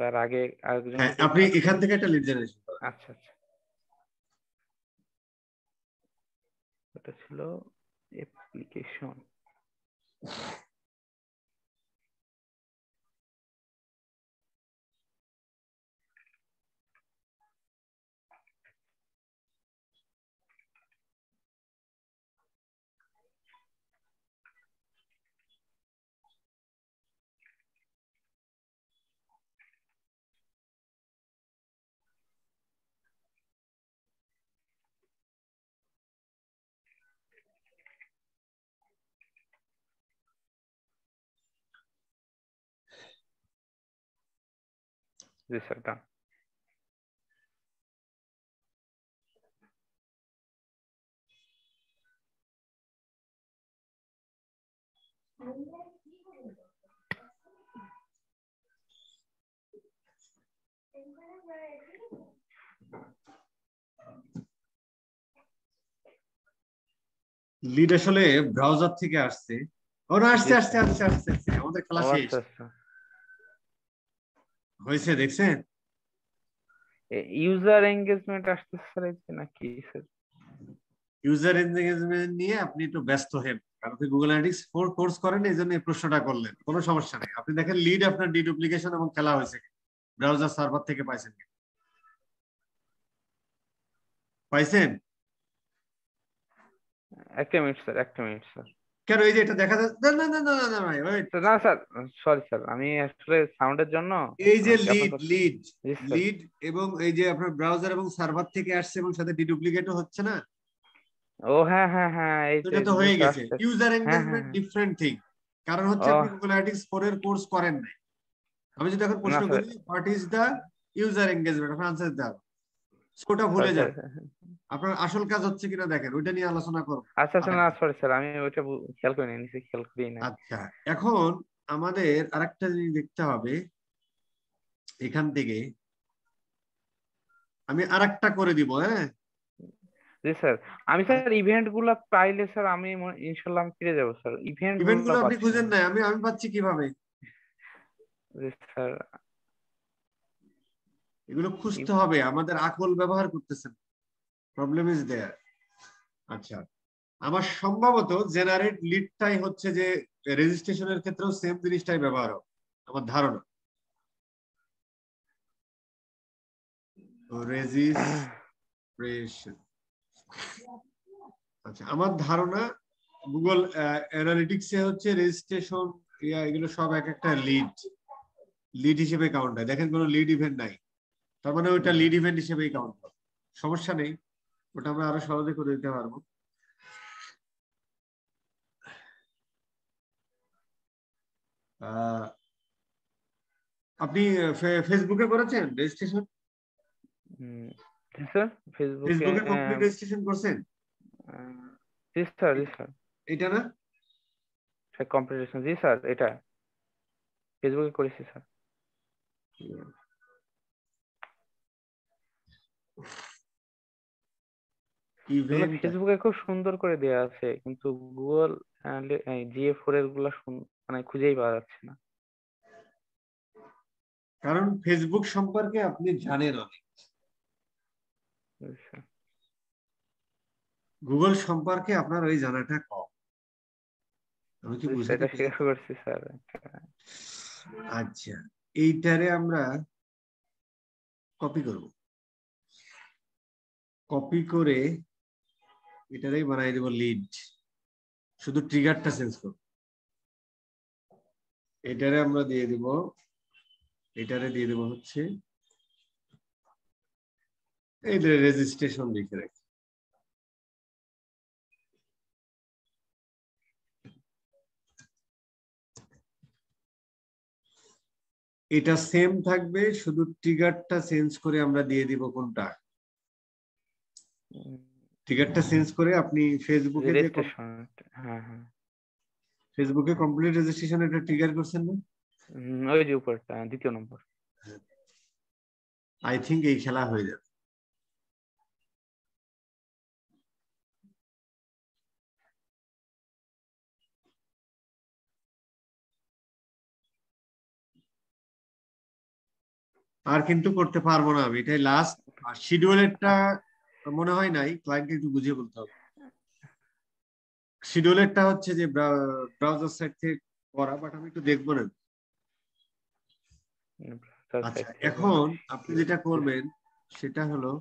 তার আগে আরেকজন হ্যাঁ, আপনি এখান থেকে একটা লিড জেনারেশন করেন। আচ্ছা আচ্ছা, এটা ছিল অ্যাপ্লিকেশন। জি স্যার, ডান। লিড আসলে ব্রাউজার থেকে আসছে। ও না, আসছে জি আসছে স্যার। আসছে আসছে আসছে। আমাদের খেলা ও শেষ আচ্ছা আচ্ছা, হয়েছে, দেখছেন? ইউজার এঙ্গেজমেন্ট আসতেছে স্যার, এই যে নাকি স্যার? ইউজার এনগেজমেন্ট নিয়ে আপনি একটু ব্যস্ত হেন, কারণ আপনি গুগল অ্যানালিটিক্স 4 কোর্স করেন, এই জন্য এই প্রশ্নটা করলেন। কোনো সমস্যা নেই, আপনি দেখেন লিড আপনার ডিডুপ্লিকেশন এবং খেলা হয়েছে ব্রাউজার সার্ভার থেকে পাইছেন কি? পাইছেন? একটা মিনিট স্যার, একটা মিনিট স্যার। কেন, এই যে এটা দেখা যাচ্ছে, না না না না না না ভাই, wait। না স্যার, সরি স্যার, আমি আসলে সাউন্ডের জন্য এই যে আপনার লিড কথা। লিড জি স্যার। লিড এবং এই যে আপনার ব্রাউজার এবং সার্ভার থেকে আসছে এবং সাথে ডিডুপ্লিকেটও হচ্ছে না, ও হ্যাঁ হ্যাঁ হ্যাঁ, এই তো যে এটা তো জি হয়ে স্যার গেছে। আসছে। ইউজার হ্যাঁ হ্যাঁ এনগেজমেন্ট হ্যাঁ। ডিফারেন্ট থিং, কারণ হচ্ছে ও আপনি গুগল অ্যানালিটিক্স 4 এর কোর্স করেন নাই। আমি যদি এখন না প্রশ্ন স্যার, করি what is the user engagement, আপনি আনসার দিতে হবে। ওটা সরি ভুলে স্যার। যান, আপনার আসল কাজ হচ্ছে কিনা দেখেন, ওইটা নিয়ে আলোচনা করব আচ্ছা আচ্ছা, না আরেকদিন। সরি স্যার, আমি ওইটা খেয়াল করিনি, নিশ্চয়ই খেয়াল করি না। আচ্ছা, এখন আমাদের আরেকটা জিনিস দেখতে হবে। এখান থেকে আমি আরেকটা করে দিব, হ্যাঁ। জি স্যার। আমি স্যার ইভেন্ট গুলা পাইলে স্যার আমি ইনশাল্লাহ আমি ফিরে যাবো স্যার, ইভেন্ট ইভেন্ট গুলা গুলো আপনি পাচ্ছি না। খুঁজেন নাই, আমি আমি পাচ্ছি কিভাবে? জি স্যার। এগুলো খুঁজতে হবে, আমাদের আকল ব্যবহার করতেছেন, প্রবলেম ইজ দেয়ার। আচ্ছা, আমার সম্ভবত জেনারেট লিডটাই হচ্ছে যে রেজিস্ট্রেশনের ক্ষেত্রেও সেম জিনিসটাই ব্যবহার হবে, আমার ধারণা। রেজিস্ট্রেশন, আচ্ছা আমার ধারণা গুগল অ্যানালিটিক্স এ হচ্ছে রেজিস্ট্রেশন, এগুলো সব এক একটা লিড লিড হিসেবে কাউন্ট হয়। দেখেন কোনো লিড ইভেন্ট নাই, তার মানে ওইটা লিড ইভেন্ট হিসেবেই কাউন্ট হবে। সমস্যা নেই, ওটা আমরা আরো সহজে করে দিতে পারবো। আপনি ফেসবুকে করেছেন রেজিস্ট্রেশন? জি স্যার, ফেসবুকে ফেসবুকে কমপ্লিট রেজিস্ট্রেশন করছেন? জি স্যার, জি স্যার। এটা না? কম্পিটিশন, জি স্যার, এটা ফেসবুকে করেছি স্যার। এগুলো ইভেন্ট, ফেসবুকে খুব সুন্দর করে দেওয়া আছে, কিন্তু গুগল GA4 এর গুলা মানে খুঁজেই পাওয়া যাচ্ছে না। কারণ ফেসবুক সম্পর্কে আপনি জানেন অনেক, জি স্যার। গুগল সম্পর্কে আপনার ওই জানাটা কম। আমি কি জি স্যার, বুঝাতে এটা স্বীকার পেরেছি? করছি স্যার। আচ্ছা, এইটারে আমরা কপি করব, কপি করে এটারেই বানাই দেব লিড, শুধু ট্রিগারটা চেঞ্জ করব। এটারে আমরা দিয়ে দিব, এটারে দিয়ে দেব হচ্ছে এই রেজিস্ট্রেশন লিখে রাখি। এটা সেম থাকবে, শুধু ট্রিগারটা চেঞ্জ করে আমরা দিয়ে দিব কোনটা, ট্রিগারটা চেঞ্জ করে আপনি ফেসবুকে যে রেজিস্ট্রেশন। হ্যাঁ হ্যাঁ। ফেসবুকে কমপ্লিট রেজিস্ট্রেশন এটা ট্রিগার করছেন না? ওই যে উপরটা, দ্বিতীয় নম্বর। আই থিংক এই খেলা হয়ে যাবে। আর কিন্তু করতে পারবো না আমি, এটাই লাস্ট। আর শিডিউলেরটা মনে হয় নাই, ক্লায়েন্টকে একটু বুঝিয়ে বলতে হবে। শিডিউলেরটা হচ্ছে যে ব্রাউজার সাইট থেকে করা, বাট আমি একটু দেখবো না। আচ্ছা, এখন আপনি যেটা করবেন সেটা হলো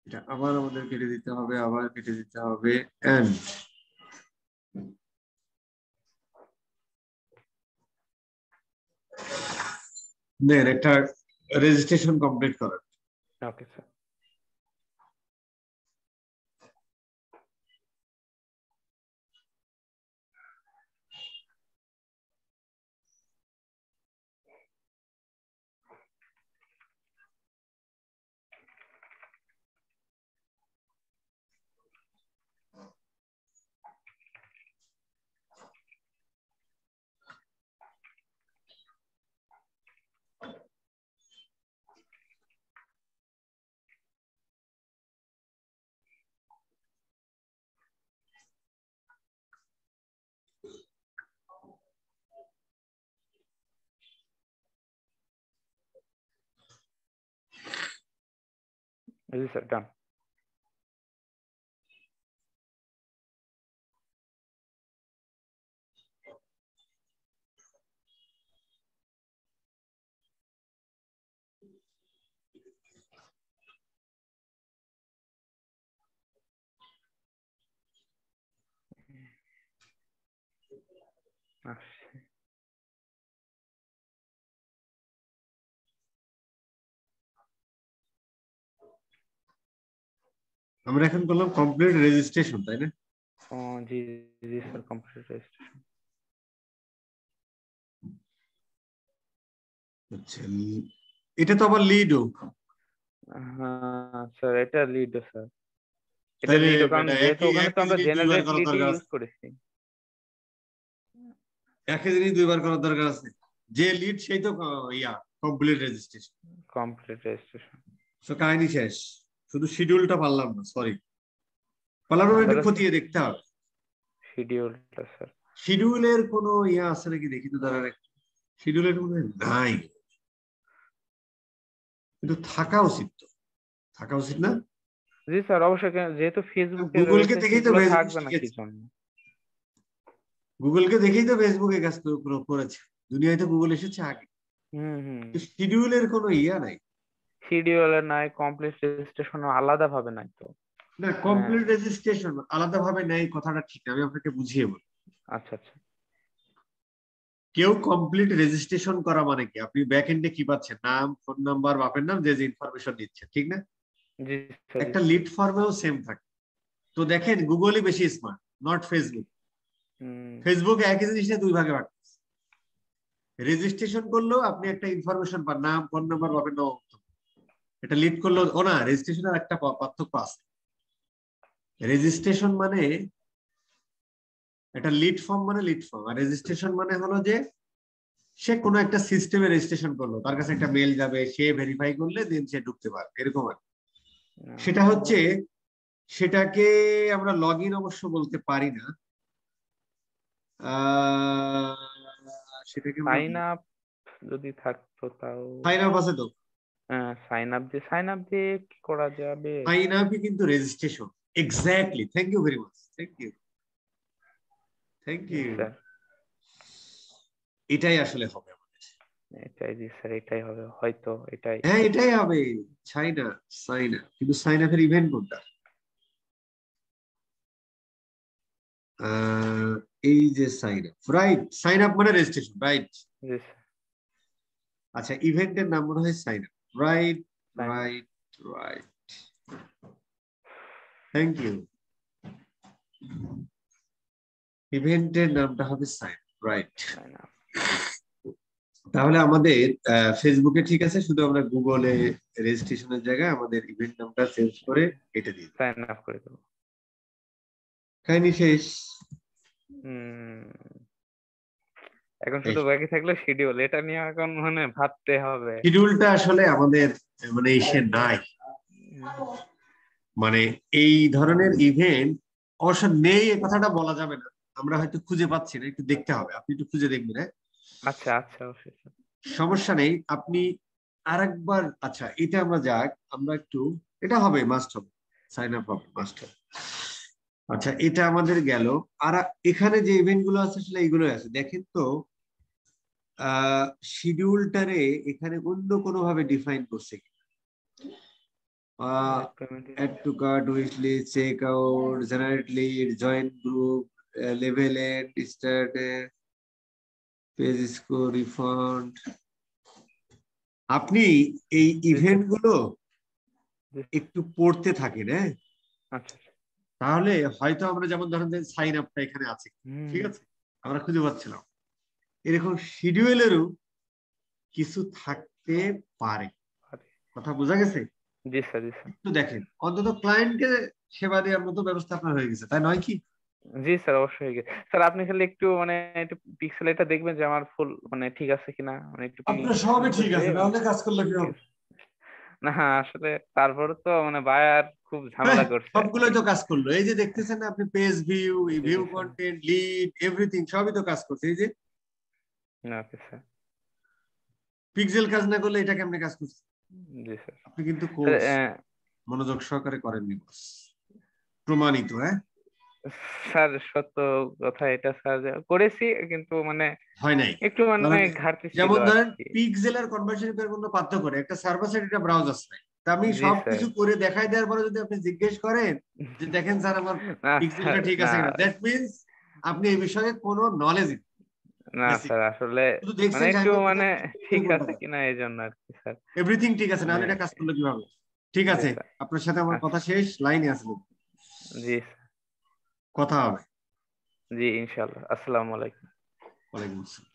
এটা আবার আমাদের কেটে দিতে হবে, আবার কেটে দিতে হবে, এন্ড দেন একটা রেজিস্ট্রেশন কমপ্লিট করার। Okay sir. জি স্যার, ডান। আসছে। আমরা এখন করলাম কমপ্লিট রেজিস্ট্রেশন, তাই না? ও জি জি স্যার, কমপ্লিট রেজিস্ট্রেশন। আচ্ছা, এটা তো আবার লিডও। হ্যাঁ স্যার, এটা লিড স্যার, এটা তাহলে লিড, কারণ যেহেতু একই ওখানে তো একই আমরা জিনিস দুইবার জেনারেট করার লিড দরকার ইউজ আছে? করেছি। একই জিনিস দুইবার করার দরকার আছে? যে লিড সেই তো complete registration. Complete registration. So কাহিনী শেষ, শুধু শিডিউলটা পারলাম না, সরি। পারলাম না, একটু খতিয়ে দেখতে হবে শিডিউলটা স্যার। শিডিউলের কোনো আছে নাকি দেখি তো, দাঁড়ান একটু। শিডিউলের কোনো নাই, কিন্তু থাকা উচিত তো, থাকা উচিত না? জি স্যার অবশ্যই, যেহেতু ফেসবুকে গুগলকে রয়েছে দেখেই তো সেগুলো ফেসবুক থাকবে না কি শিখেছে, জন্য? গুগলকে দেখেই তো ফেসবুকে কাজ করেছে, দুনিয়ায় তো গুগল এসেছে আগে। হুম। শিডিউলের কোনো নাই। শিডিউলের নাই, কমপ্লিট রেজিস্ট্রেশন আলাদা ভাবে নাই তো। না, কমপ্লিট রেজিস্ট্রেশন আলাদা ভাবে নেই কথাটা ঠিক না, আমি আপনাকে বুঝিয়ে বলি। আচ্ছা আচ্ছা। কেউ কমপ্লিট রেজিস্ট্রেশন করা মানে কি, আপনি ব্যাক এন্ডে কি পাচ্ছেন, নাম, ফোন নাম্বার, বাপের নাম, যে যে ইনফরমেশন দিচ্ছে, ঠিক না? জি স্যার। একটা লিড ফর্মেও সেম থাকে। তো দেখেন গুগলই বেশি স্মার্ট, নট ফেসবুক। ফেসবুক একই জিনিস নিয়ে দুই ভাগে ভাগ করছে। রেজিস্ট্রেশন করলেও আপনি একটা ইনফরমেশন পান, নাম, ফোন নাম্বার, বাপের নাম। এটা লিড করলো ও না, রেজিস্ট্রেশনের একটা পার্থক্য আছে। রেজিস্ট্রেশন মানে এটা লিড ফর্ম, মানে লিড ফর্ম। আর রেজিস্ট্রেশন মানে হলো যে সে কোনো একটা সিস্টেমে রেজিস্ট্রেশন করলো, তার কাছে একটা মেল যাবে, সে ভেরিফাই করলে দেন সে ঢুকতে পারবে, এরকম আর। সেটা হচ্ছে, সেটাকে আমরা লগ ইন অবশ্য বলতে পারি না, সেটাকে আমরা সাইন আপ যদি থাকতো তাও। সাইন আপ আছে তো। সাইন আপ দিয়ে কি করা যাবে? সাইন আপই কিন্তু registration. Exactly, thank you very much, thank you, thank you. Sir এটাই আসলে হবে আমাদের। এটাই, জি স্যার এটাই হবে হয়তো, এটাই। হ্যাঁ, এটাই হবে। সাইন আপ, কিন্তু সাইন আপের ইভেন্ট কোনটা? এই যে sign up, right? Sign up মানে রেজিস্ট্রেশন, রাইট? জি স্যার। আচ্ছা, ইভেন্টের নাম মনে হয় sign up, right? Sign up. Right, right, thank you. ইভেন্টের নামটা হবে সাইন, রাইট? Sign up. তাহলে আমাদের ফেসবুকে ঠিক আছে, শুধু আমরা গুগলে রেজিস্ট্রেশনের জায়গায় আমাদের ইভেন্ট নামটা চেঞ্জ করে কেটে দিই, সাইন আপ করে দেবো। কাহিনী শেষ। এখন শুধু বাকি থাকলো শিডিউল, এটা নিয়ে এখন মানে ভাবতে হবে। শিডিউলটা আসলে আমাদের মানে এসে নাই। মানে এই ধরনের ইভেন্ট অবশ্য নেই, এই কথাটা বলা যাবে না, আমরা হয়তো খুঁজে পাচ্ছি না, একটু দেখতে হবে, আপনি একটু খুঁজে দেখবেন। হ্যাঁ, আচ্ছা আচ্ছা, অবশ্যই স্যার। সমস্যা নেই। আপনি আরেকবার, আচ্ছা এটা আমরা যাক, আমরা একটু, এটা হবে, মাস্ট হবে, সাইন আপ হবে, মাস্ট হবে। আচ্ছা এটা আমাদের গেল। আর এখানে যে ইভেন্ট গুলো আছে আসলে এইগুলো আছে, দেখেন তো শিডিউলটারে এখানে অন্য কোনো ভাবে ডিফাইন করছে কি? add to cart, wish list, check out, generate lead, join group, level end, start, page score, refund। আপনি এই ইভেন্ট গুলো একটু পড়তে থাকেন, হ্যাঁ, আচ্ছা আচ্ছা। তাহলে হয়তো আমরা যেমন ধরেন সাইন আপটা এখানে আছে, ঠিক আছে, আমরা খুঁজে পাচ্ছিলাম, এরকম শিডিউলেরও কিছু থাকতে পারে। কথা বোঝা গেছে? জি স্যার, জি স্যার। একটু দেখেন, অন্তত ক্লায়েন্টকে সেবা দেওয়ার মতো ব্যবস্থা আপনার হয়ে গেছে, তাই নয় কি? জি স্যার, অবশ্যই। স্যার আপনি খালি একটু মানে একটু পিক্সেল এটা দেখবেন যে আমার ফুল মানে ঠিক আছে কিনা, মানে একটু আপনার সবই ঠিক আছে, পিক্সেল। নাহলে কাজ করলে কি হবে? না আসলে তারপরে তো মানে বায়ার খুব ঝামেলা করছে। সবগুলোই তো কাজ করলো, এই যে দেখতেছেন না আপনি, পেজ ভিউ, জি ভিউ জি স্যার। কন্টেন্ট, লিড, এভরিথিং সবই তো কাজ করছে। এই যে ওকে স্যার। পিক্সেল কাজ না করলে এটা কেমনে কাজ করছে? জি স্যার। আপনি কিন্তু স্যার কোর্স মনোযোগ সহকারে করেননি, বস, প্রমাণিত। হ্যাঁ, স্যার সত্য কথা এটা স্যার, যে করেছি কিন্তু মানে হয় নাই। একটু মানে ঘাটতি ছিল যেমন আর ধরেন কি। পিক্সেল আর কনভার্সন এর কোনো পার্থক্য নেই, একটা সার্ভার সাইড, একটা ব্রাউজার সাইড। তা আমি জি স্যার। সবকিছু করে দেখাই দেওয়ার পরে যদি আপনি জিজ্ঞেস করেন যে দেখেন স্যার আমার না স্যার, পিক্সেলটা ঠিক না আছে কিনা, দ্যাট মিন্স আপনি এই বিষয়ে কোনো নলেজ নেই, না বেসিক স্যার, আসলে শুধু মানে দেখছেন একটু সাহেব মানে কোথায় ঠিক কোনটা আছে কিনা এই জন্য আর কি স্যার। এভরিথিং ঠিক আছে, মানে নাহলে এটা কাজ করলে কিভাবে? ঠিক জি আছে, স্যার। আপনার সাথে আমার আচ্ছা, কথা শেষ, লাইনে আসলে জি স্যার। কথা হবে। জি ইনশাআল্লাহ। আসসালামু আলাইকুম। ওয়ালাইকুম আসসালাম।